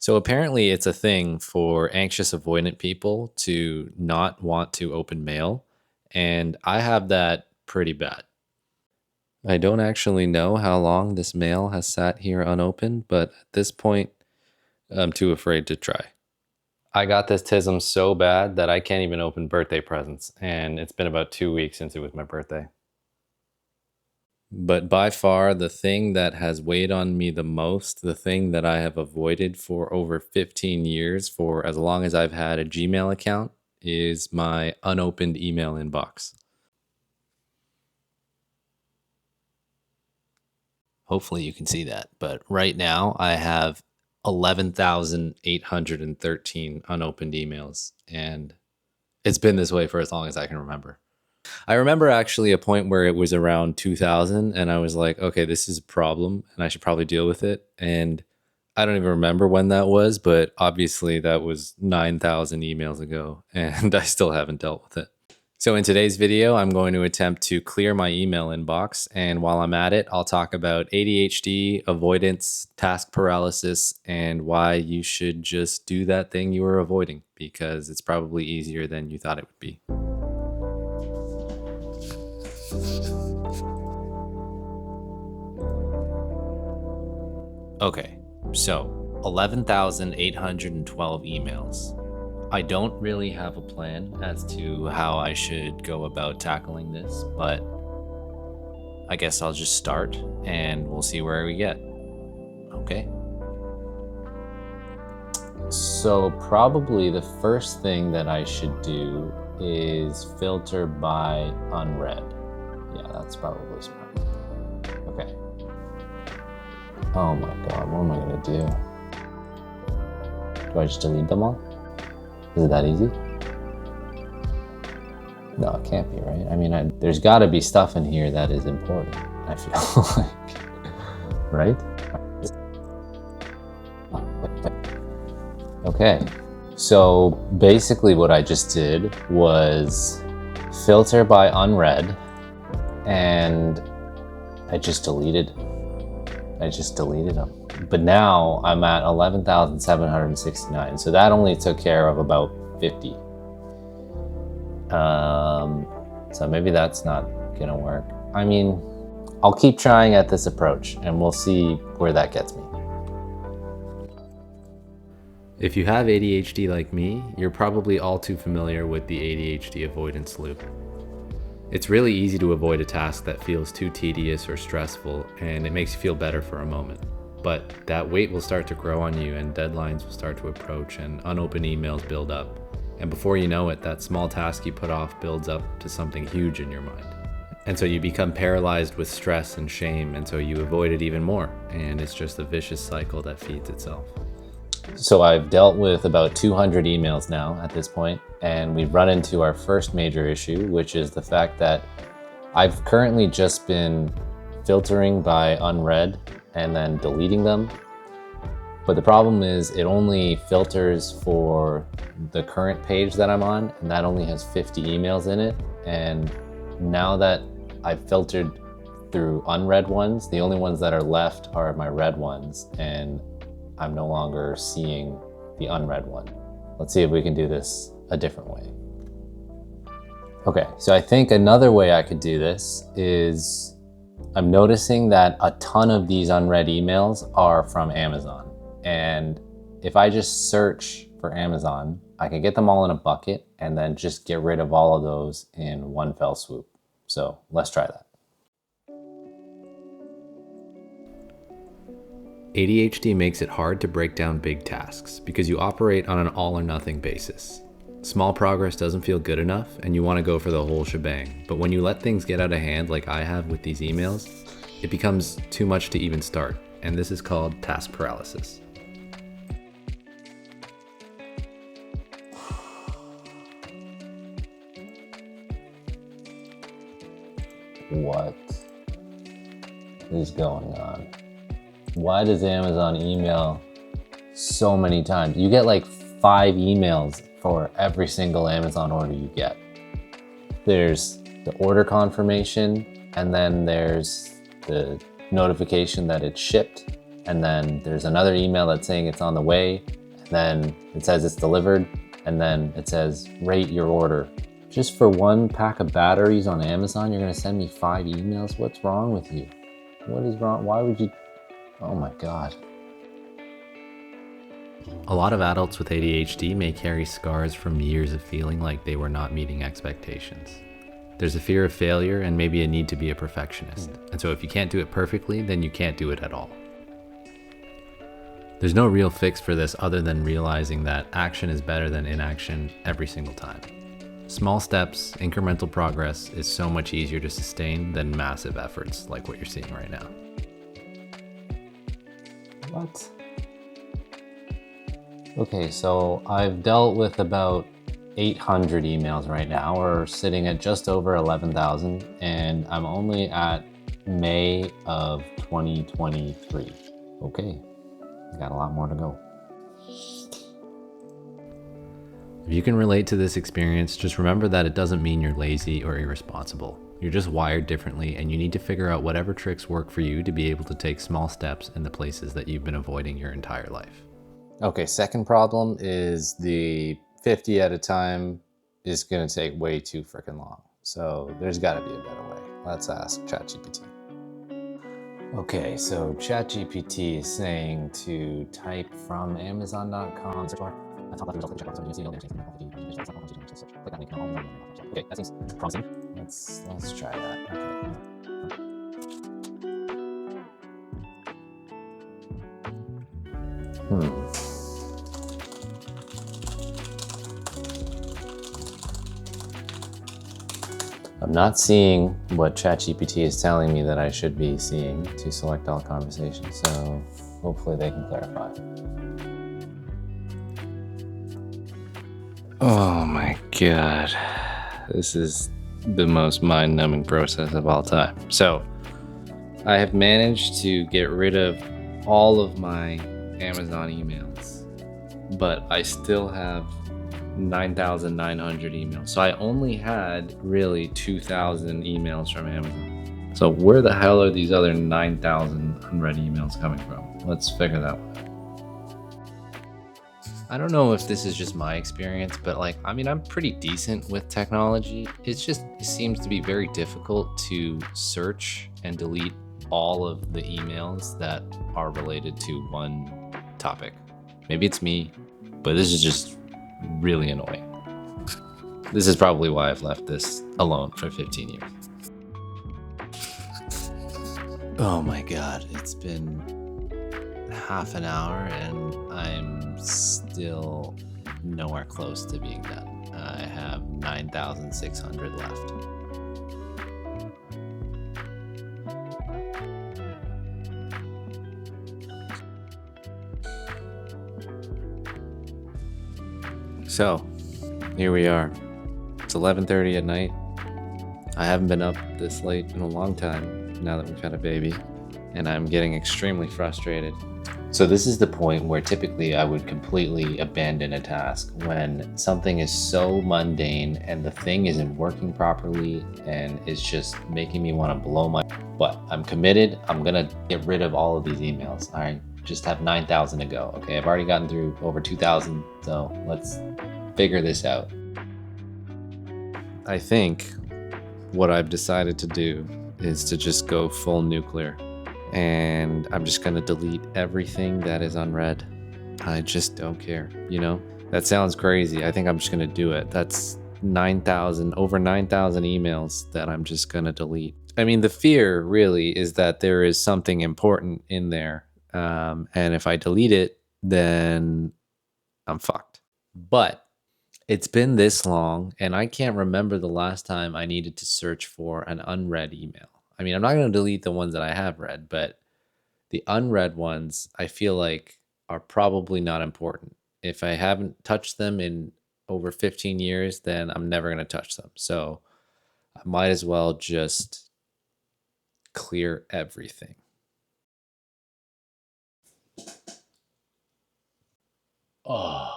So apparently it's a thing for anxious avoidant people to not want to open mail, and I have that pretty bad. I don't actually know how long this mail has sat here unopened, but at this point, I'm too afraid to try. I got this tism so bad that I can't even open birthday presents, and it's been about 2 weeks since it was my birthday. But by far, the thing that has weighed on me the most, the thing that I have avoided for over 15 years, for as long as I've had a Gmail account, is my unopened email inbox. Hopefully you can see that. But right now, I have 11,813 unopened emails, and it's been this way for as long as I can remember. I remember actually a point where it was around 2000 and I was like, okay, this is a problem and I should probably deal with it. And I don't even remember when that was, but obviously that was 9,000 emails ago and I still haven't dealt with it. So in today's video, I'm going to attempt to clear my email inbox. And while I'm at it, I'll talk about ADHD, avoidance, task paralysis, and why you should just do that thing you were avoiding because it's probably easier than you thought it would be. Okay, so 11,812 emails. I don't really have a plan as to how I should go about tackling this, but I guess I'll just start and we'll see where we get. Okay. So probably the first thing that I should do is filter by unread. Yeah, that's probably smart. Okay. Oh my god, what am I gonna do? Do I just delete them all? Is it that easy? No, it can't be, right? I mean, there's gotta be stuff in here that is important, I feel like. Right? Okay, so basically what I just did was filter by unread, and I just deleted them. But now I'm at 11,769. So that only took care of about 50. So maybe that's not gonna work. I mean, I'll keep trying at this approach and we'll see where that gets me. If you have ADHD like me, you're probably all too familiar with the ADHD avoidance loop. It's really easy to avoid a task that feels too tedious or stressful, and it makes you feel better for a moment. But that weight will start to grow on you and deadlines will start to approach and unopened emails build up. And before you know it, that small task you put off builds up to something huge in your mind. And so you become paralyzed with stress and shame, and so you avoid it even more. And it's just a vicious cycle that feeds itself. So I've dealt with about 200 emails now at this point, and we've run into our first major issue, which is the fact that I've currently just been filtering by unread and then deleting them. But the problem is it only filters for the current page that I'm on, and that only has 50 emails in it. And now that I've filtered through unread ones, the only ones that are left are my read ones, and I'm no longer seeing the unread one. Let's see if we can do this a different way. Okay, so I think another way I could do this is I'm noticing that a ton of these unread emails are from Amazon. And if I just search for Amazon, I can get them all in a bucket and then just get rid of all of those in one fell swoop. So let's try that. ADHD makes it hard to break down big tasks because you operate on an all or nothing basis. Small progress doesn't feel good enough and you want to go for the whole shebang. But when you let things get out of hand like I have with these emails, it becomes too much to even start. And this is called task paralysis. What is going on? Why does Amazon email so many times? You get like 5 emails for every single Amazon order you get. There's the order confirmation, and then there's the notification that it's shipped, and then there's another email that's saying it's on the way, and then it says it's delivered, and then it says rate your order. Just for one pack of batteries on Amazon, you're gonna send me 5 emails? What's wrong with you? What is wrong? Why would you? Oh my God. A lot of adults with ADHD may carry scars from years of feeling like they were not meeting expectations. There's a fear of failure and maybe a need to be a perfectionist. And so if you can't do it perfectly, then you can't do it at all. There's no real fix for this other than realizing that action is better than inaction every single time. Small steps, incremental progress is so much easier to sustain than massive efforts like what you're seeing right now. What? Okay, so I've dealt with about 800 emails right now. We're sitting at just over 11,000, and I'm only at May of 2023. Okay, got a lot more to go. If you can relate to this experience, just remember that it doesn't mean you're lazy or irresponsible. You're just wired differently, and you need to figure out whatever tricks work for you to be able to take small steps in the places that you've been avoiding your entire life. Okay, second problem is the 50 at a time is going to take way too freaking long. So there's got to be a better way. Let's ask ChatGPT. Okay, so ChatGPT is saying to type from Amazon.com. Okay, that seems promising. Let's try that. Okay. I'm not seeing what ChatGPT is telling me that I should be seeing to select all conversations, so hopefully they can clarify. Oh my God. This is the most mind-numbing process of all time. So I have managed to get rid of all of my Amazon emails, but I still have 9,900 emails. So I only had really 2,000 emails from Amazon. So where the hell are these other 9,000 unread emails coming from? Let's figure that one out. I don't know if this is just my experience, but I'm pretty decent with technology. It seems to be very difficult to search and delete all of the emails that are related to one topic. Maybe it's me, but this is just really annoying. This is probably why I've left this alone for 15 years. Oh my God, it's been half an hour and I'm still nowhere close to being done. I have 9,600 left. So, here we are. It's 11:30 at night. I haven't been up this late in a long time now that we've had a baby, and I'm getting extremely frustrated. So this is the point where typically I would completely abandon a task when something is so mundane and the thing isn't working properly and it's just making me want to blow my... But I'm committed. I'm gonna get rid of all of these emails. All right, just have 9,000 to go. Okay, I've already gotten through over 2,000, so let's figure this out. I think what I've decided to do is to just go full nuclear. And I'm just gonna delete everything that is unread. I just don't care, That sounds crazy. I think I'm just gonna do it. That's over 9,000 emails that I'm just gonna delete. I mean, the fear really is that there is something important in there. And if I delete it, then I'm fucked. But it's been this long, and I can't remember the last time I needed to search for an unread email. I mean, I'm not going to delete the ones that I have read, but the unread ones I feel like are probably not important. If I haven't touched them in over 15 years, then I'm never going to touch them. So I might as well just clear everything. Oh,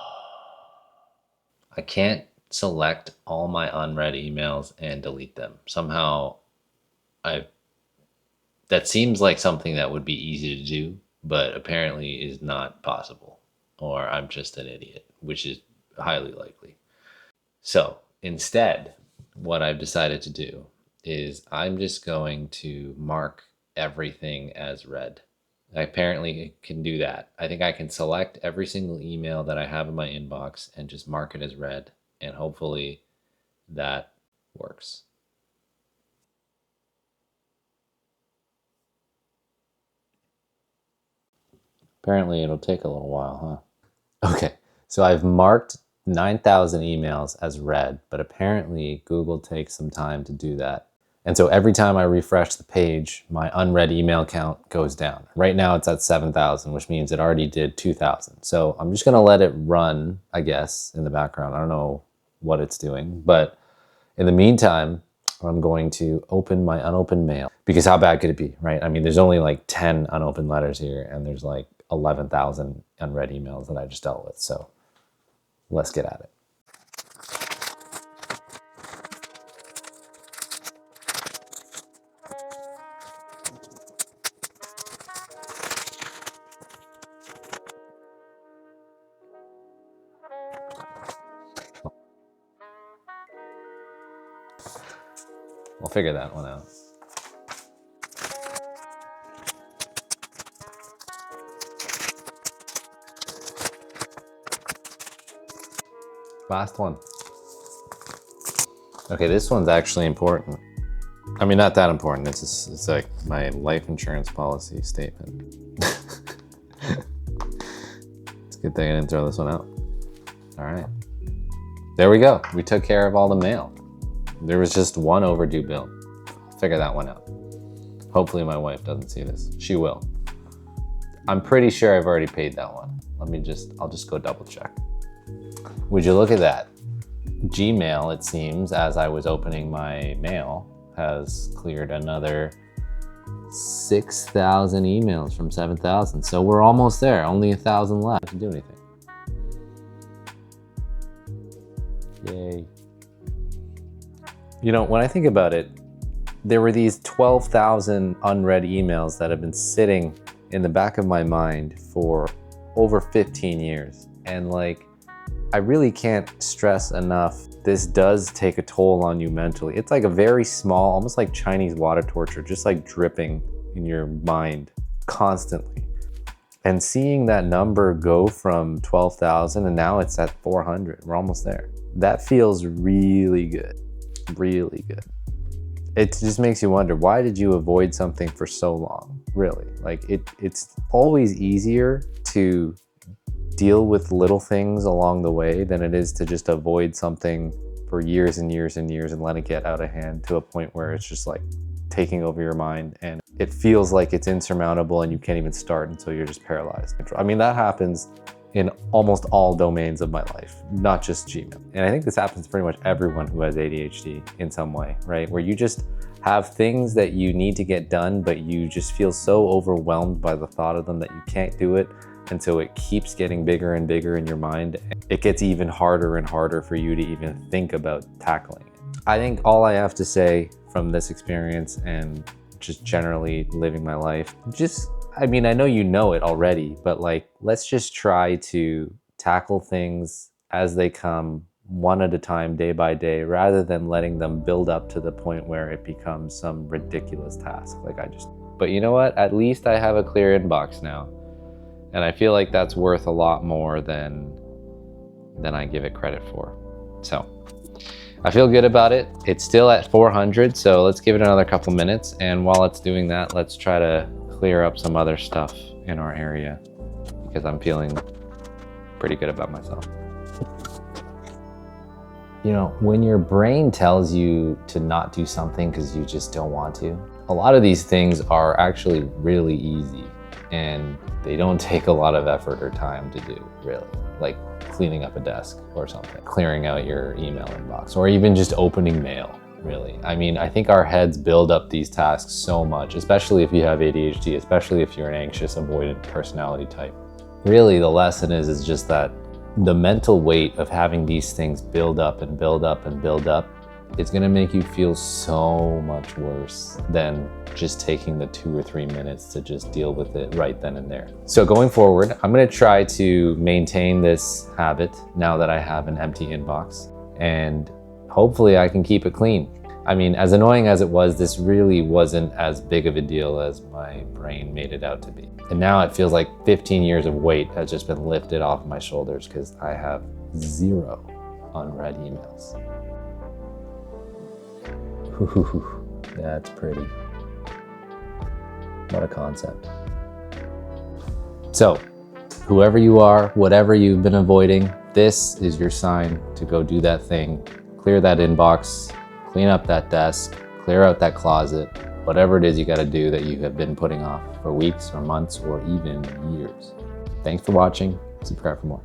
I can't select all my unread emails and delete them. Somehow that seems like something that would be easy to do, but apparently is not possible, or I'm just an idiot, which is highly likely. So instead, what I've decided to do is I'm just going to mark everything as read. I apparently can do that. I think I can select every single email that I have in my inbox and just mark it as read, and hopefully that works. Apparently it'll take a little while, huh? Okay, so I've marked 9,000 emails as read, but apparently Google takes some time to do that. And so every time I refresh the page, my unread email count goes down. Right now it's at 7,000, which means it already did 2,000. So I'm just gonna let it run, I guess, in the background. I don't know what it's doing, but in the meantime, I'm going to open my unopened mail, because how bad could it be, right? I mean, there's only like 10 unopened letters here, and there's like 11,000 unread emails that I just dealt with. So let's get at it. We'll figure that one out. Last one. Okay, this one's actually important. I mean, not that important. It's like my life insurance policy statement. It's a good thing I didn't throw this one out. All right. There we go. We took care of all the mail. There was just one overdue bill. Figure that one out. Hopefully my wife doesn't see this. She will. I'm pretty sure I've already paid that one. I'll just go double check. Would you look at that? Gmail, it seems, as I was opening my mail, has cleared another 6,000 emails from 7,000. So we're almost there. Only 1,000 left to do anything. Yay. You know, when I think about it, there were these 12,000 unread emails that have been sitting in the back of my mind for over 15 years. And like, I really can't stress enough, this does take a toll on you mentally. It's like a very small, almost like Chinese water torture, just like dripping in your mind constantly. And seeing that number go from 12,000 and now it's at 400, we're almost there. That feels really good, really good. It just makes you wonder, why did you avoid something for so long? Really, like it's always easier to deal with little things along the way than it is to just avoid something for years and years and years and let it get out of hand to a point where it's just like taking over your mind and it feels like it's insurmountable and you can't even start until you're just paralyzed. I mean, that happens in almost all domains of my life, not just Gmail. And I think this happens to pretty much everyone who has ADHD in some way, right? Where you just have things that you need to get done, but you just feel so overwhelmed by the thought of them that you can't do it. And so it keeps getting bigger and bigger in your mind. It gets even harder and harder for you to even think about tackling it. I think all I have to say from this experience and just generally living my life, I mean, I know you know it already, but like, let's just try to tackle things as they come, one at a time, day by day, rather than letting them build up to the point where it becomes some ridiculous task. But you know what? At least I have a clear inbox now. And I feel like that's worth a lot more than I give it credit for. So I feel good about it. It's still at 400, so let's give it another couple minutes. And while it's doing that, let's try to clear up some other stuff in our area because I'm feeling pretty good about myself. You know, when your brain tells you to not do something because you just don't want to, a lot of these things are actually really easy and they don't take a lot of effort or time to do, really. Like cleaning up a desk or something, clearing out your email inbox, or even just opening mail, really. I mean, I think our heads build up these tasks so much, especially if you have ADHD, especially if you're an anxious, avoidant personality type. Really, the lesson is just that the mental weight of having these things build up and build up and build up it's gonna make you feel so much worse than just taking the 2 or 3 minutes to just deal with it right then and there. So going forward, I'm gonna try to maintain this habit now that I have an empty inbox, and hopefully I can keep it clean. I mean, as annoying as it was, this really wasn't as big of a deal as my brain made it out to be. And now it feels like 15 years of weight has just been lifted off my shoulders because I have 0 unread emails. That's pretty. What a concept. So, whoever you are, whatever you've been avoiding, this is your sign to go do that thing. Clear that inbox, clean up that desk, clear out that closet, whatever it is you gotta do that you have been putting off for weeks or months or even years. Thanks for watching. Subscribe for more.